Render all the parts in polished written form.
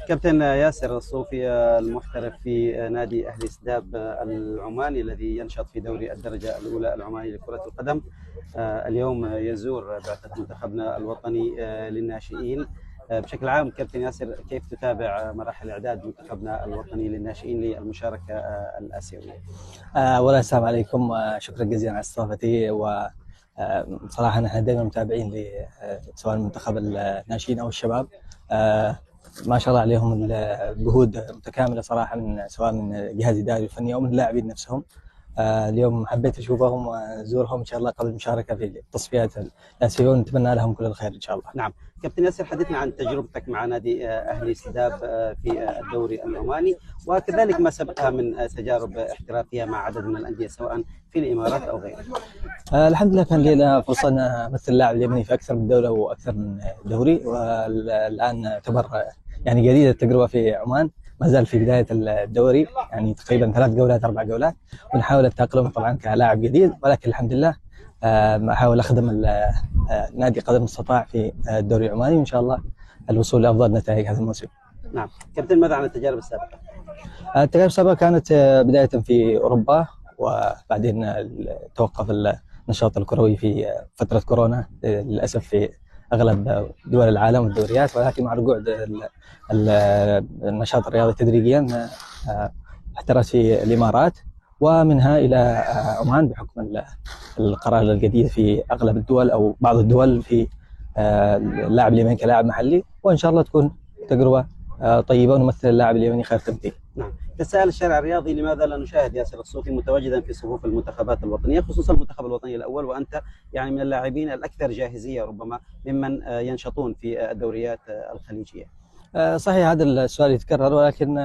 كابتن ياسر الصوفي المحترف في نادي أهلي سداب العماني الذي ينشط في دوري الدرجة الأولى العماني لكرة القدم، اليوم يزور بعثة منتخبنا الوطني للناشئين. بشكل عام كابتن ياسر، كيف تتابع مراحل إعداد منتخبنا الوطني للناشئين للمشاركة الآسيوية؟ أولا السلام عليكم، شكرا جزيلا على استضافتي. وصراحة نحن دائما متابعين سواء منتخب الناشئين أو الشباب. ما شاء الله عليهم الجهود متكاملة صراحة، سواء من الجهاز الإداري والفني أو من اللاعبين نفسهم. اليوم حبيت أشوفهم وأزورهم إن شاء الله قبل المشاركة في التصفيات الآسيوية، ونتمنى لهم كل الخير إن شاء الله. نعم كابتن ياسر، حدثنا عن تجربتك مع نادي أهلي سداب في الدوري العماني، وكذلك ما سبقها من تجارب احترافية مع عدد من الأندية سواء في الإمارات أو غيرها. الحمد لله كان لنا فرصة أن أمثل اللاعب اليمني في أكثر من دولة وأكثر من دوري، والآن تعتبر يعني جديدة التجربة في عمان. ما زال في بداية الدوري، يعني تقريبا 3 جولات 4 جولات، ونحاول التأقلم طبعا كلاعب جديد، ولكن الحمد لله أحاول أخدم النادي قدر المستطاع في الدوري العماني، وإن شاء الله الوصول لأفضل نتائج هذا الموسم. نعم كابتن، ماذا عن التجارب السابقة؟ التجارب السابقة كانت بداية في أوروبا، وبعدين توقف النشاط الكروي في فترة كورونا للأسف في أغلب دول العالم والدوريات، ولكن مع رجوع النشاط الرياضي تدريجيا احترفت في الإمارات، ومنها إلى عمان بحكم القرار الجديد في أغلب الدول أو بعض الدول في اللاعب اليمني كلاعب محلي، وإن شاء الله تكون تجربة طيبة ونمثل اللاعب اليمني خير تمثيل. نعم، تساءل الشارع الرياضي لماذا لا نشاهد ياسر الصوفي متواجدا في صفوف المنتخبات الوطنية، خصوصا المنتخب الوطني الأول، وأنت يعني من اللاعبين الأكثر جاهزية ربما ممن ينشطون في الدوريات الخليجية؟ صحيح هذا السؤال يتكرر، ولكن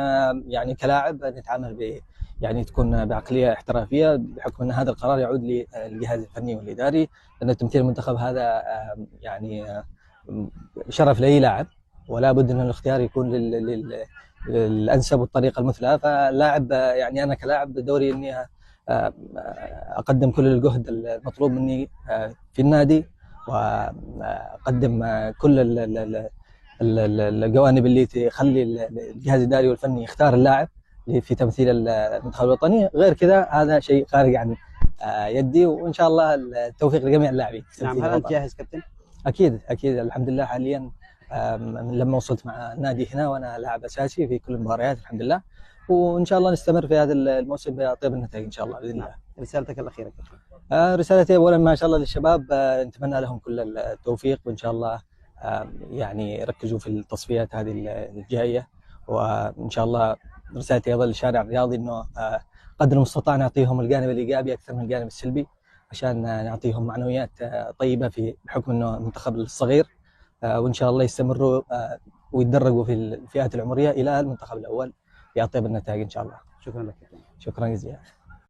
يعني كلاعب نتعامل يعني تكون بعقلية احترافية، بحكم أن هذا القرار يعود للجهاز الفني والإداري، لأن تمثيل المنتخب هذا يعني شرف لأي لاعب، ولا بد أن الاختيار يكون الأنسب والطريقة المثلى. فاللاعب يعني أنا كلاعب دوري إني أقدم كل الجهد المطلوب مني في النادي، وأقدم كل الجوانب اللي تخلي الجهاز الإداري والفني يختار اللاعب في تمثيل المنتخب الوطني. غير كذا هذا شيء خارج عن يدي، وإن شاء الله التوفيق لجميع اللاعبين. نعم، هل أنت جاهز كابتن؟ أكيد الحمد لله. حاليا لما وصلت مع النادي هنا وأنا لاعب أساسي في كل المباريات الحمد لله، وإن شاء الله نستمر في هذا الموسم بأطيب النتائج إن شاء الله بإذن الله. رسالتك الأخيرة كابتن؟ رسالتي أولا ما شاء الله للشباب، نتمنى لهم كل التوفيق، وإن شاء الله يعني ركزوا في التصفيات هذه الجاية، وإن شاء الله رسالتي أيضا للشارع الرياضي إنه قدر المستطاع نعطيهم الجانب الإيجابي أكثر من الجانب السلبي، عشان نعطيهم معنويات طيبة في بحكم إنه المنتخب الصغير، وإن شاء الله يستمروا ويتدرجوا في الفئات العمرية إلى المنتخب الأول بأطيب النتائج إن شاء الله. شكرا لك. شكرا جزيلا.